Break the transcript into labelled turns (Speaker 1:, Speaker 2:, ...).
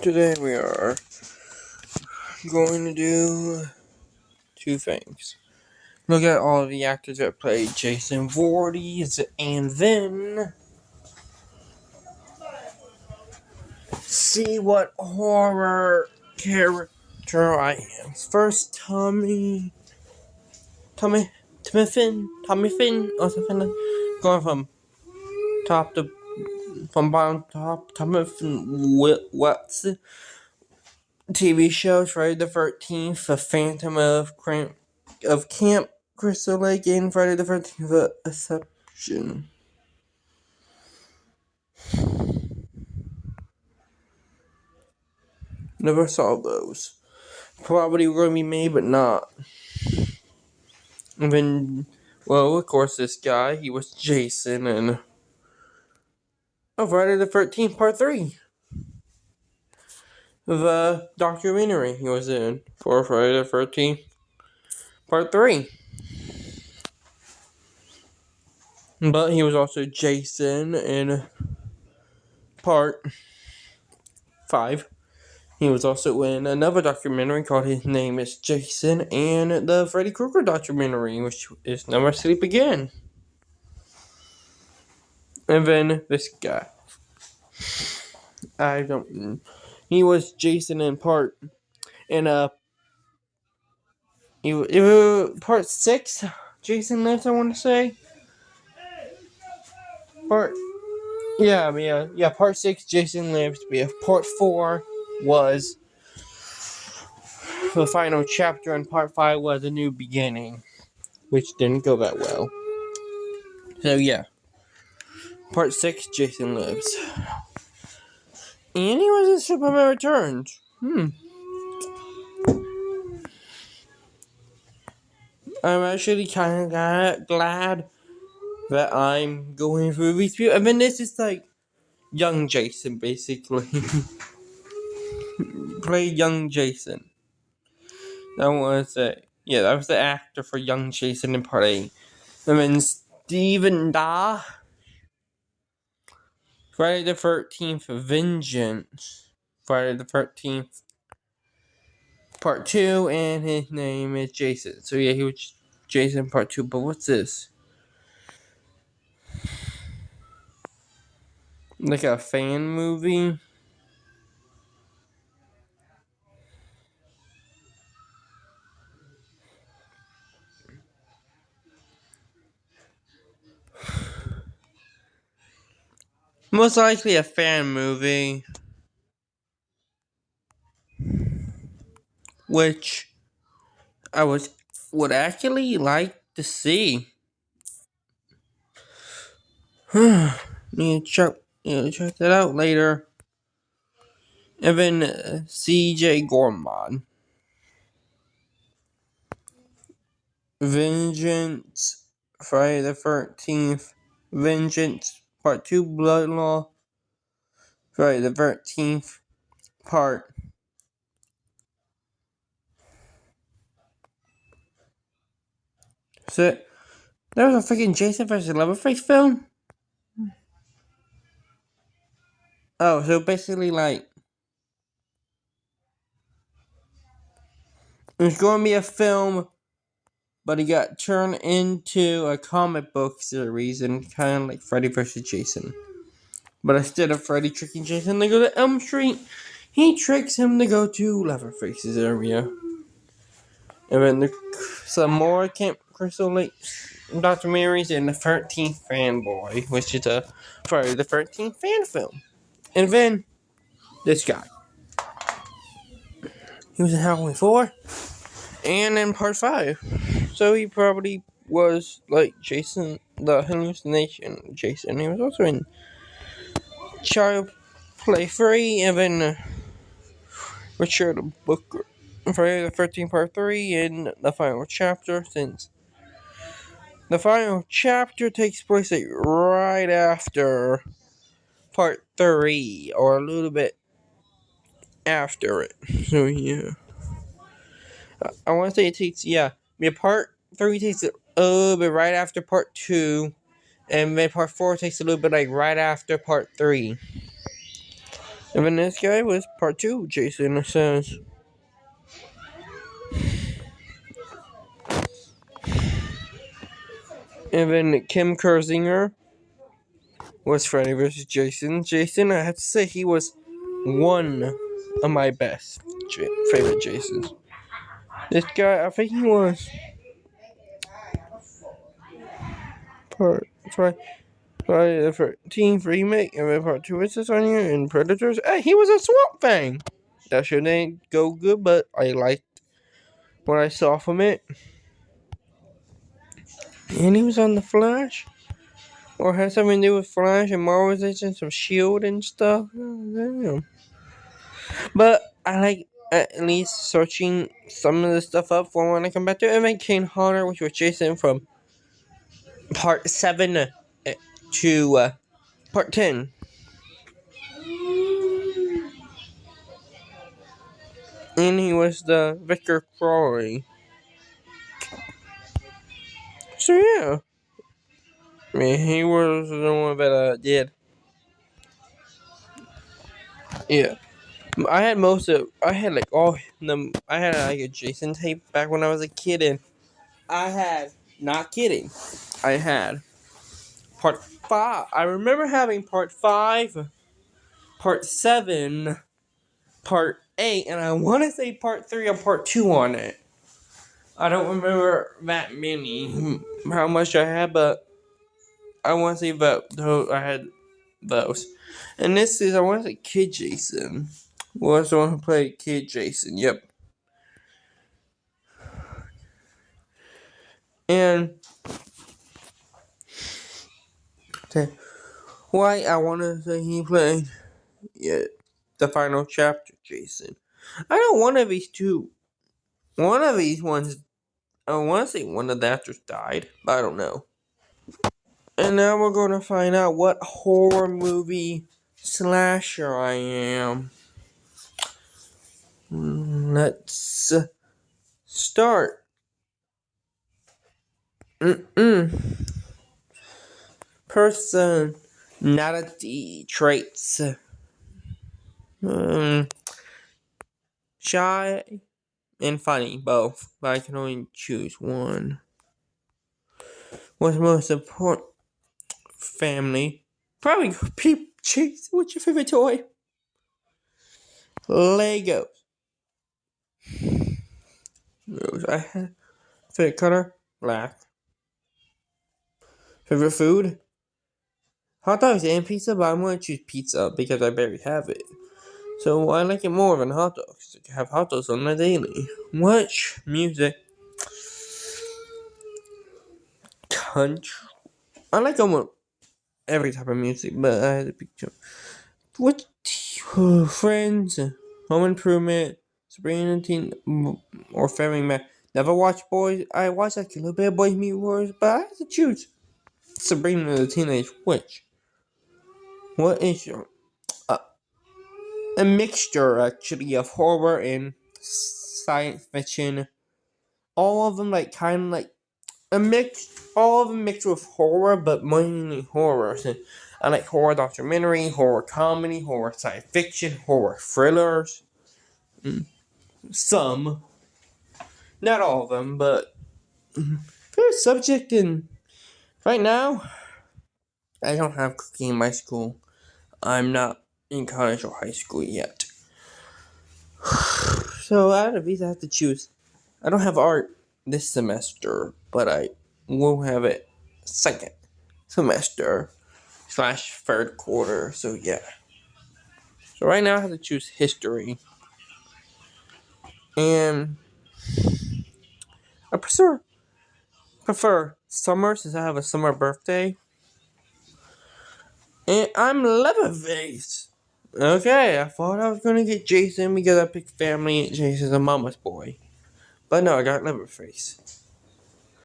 Speaker 1: Today we are going to do two things. Look at all of the actors that played Jason Voorhees, and then see what horror character I am. First, Tommy Finn, or something. Going from bottom to top. Tommy Finn, what's the TV shows? Friday the 13th, The Phantom of Camp Crystal Lake, and Friday the 13th, The Exception. Never saw those. Probably were going to be made, but not. And then, well, of course, this guy, he was Jason, and Friday the 13th, Part 3. The documentary he was in for Friday the 13th, Part 3. But he was also Jason in Part 5. He was also in another documentary called His Name is Jason, and the Freddy Krueger documentary, which is Never Sleep Again. And then this guy. He was Jason in part 6. Jason Lives, I want to say. Part 6, Jason Lives. We have Part 4 was the final chapter, and Part 5 was a new beginning, which didn't go that well. So yeah, Part 6, Jason Lives. And he was in Superman Returns. I'm actually kind of glad that I'm going through these people. I mean, this is like young Jason, basically. Play young Jason. I want to say, yeah, that was the actor for young Jason in Part 8. And then Stephen Da. Friday the 13th, Vengeance. Friday the 13th, Part 2, and his name is Jason. So yeah, he was Jason Part 2, but what's this? Like a fan movie? Most likely a fan movie. Which I would actually like to see. Need to check that out later. And then CJ Gorman. Vengeance, Friday the 13th, Vengeance, Part 2, Blood Law, Friday the 13th, Part. So, that was a freaking Jason vs. Leatherface film? Oh, so basically, like, it's going to be a film, but it got turned into a comic book series, and kind of like Freddy vs. Jason. But instead of Freddy tricking Jason to go to Elm Street, he tricks him to go to Leatherface's area. And then some more Camp Crystal Lake documentaries, and the 13th Fanboy, which is a Friday the 13th fan film. And then this guy. He was in Halloween 4 and in Part 5. So he probably was like Jason, the hallucination Jason. He was also in Child Play 3, and then Richard Booker. Friday the 13th Part 3, and the final chapter, since the final chapter takes place like right after Part 3, or a little bit after it. So yeah, I want to say it takes Part 3 takes a little bit right after Part 2, and then Part 4 takes a little bit like right after Part 3. And then this guy was part 2, Jason says. And then Kim Kersinger was Freddy versus Jason. Jason, I have to say, he was one of my best favorite Jasons. This guy, I think he was part Friday the 13th remake, and then part 2 is this on here, and Predators. Hey, he was a Swamp Thing! That shouldn't go good, but I liked what I saw from it. And he was on The Flash. Or had something to do with Flash and Marvel's Agents of S.H.I.E.L.D. and stuff. Damn. But I like at least searching some of the stuff up for when I come back to it. And then Kane Hodder, which was Jason from part 7 to part 10. And he was the Victor Crowley. So yeah. I mean, he was the one that did. Yeah. I had like all them. I had like a Jason tape back when I was a kid, and I had, not kidding, I had part 5. I remember having part 5, part 7, part 8, and I want to say part 3 or part 2 on it. I don't remember that many, how much I had, but I want to say about those. I had those. And this is, I want to say Kid Jason was the one who played Kid Jason. Yep. And why I want to say he played the final chapter Jason. I know one of these ones, I want to say one of the actors died, but I don't know. And now we're going to find out what horror movie slasher I am. Let's start. Personality traits. Shy and funny, both, but I can only choose one. What's most important? Family. Probably Chase. What's your favorite toy? Legos. I have favorite color? Black. Favorite food? Hot dogs and pizza, but I'm going to choose pizza because I barely have it. So I like it more than hot dogs. I have hot dogs on my daily. Watch music. Country. I like almost every type of music, but I had to pick two. What? Friends, Home Improvement, Sabrina Teen, or Family Man. Never watched Boys. I watched like a little bit of Boys Meet World, but I had to choose Sabrina the Teenage Witch. What is your a mixture actually of horror and science fiction? All of them like kind of like a mix. All of them mixed with horror, but mainly horror. So I like horror documentary, horror comedy, horror science fiction, horror thrillers. Some, not all of them, but favorite subject. And right now, I don't have cooking in my school. I'm not in college or high school yet. So out of these, I have to choose. I don't have art this semester, but I will have it second semester / third quarter. So yeah. So right now, I have to choose history, and I prefer summer since I have a summer birthday. And I'm Leatherface. Okay, I thought I was gonna get Jason because I picked family and Jason's a mama's boy. But no, I got Leatherface.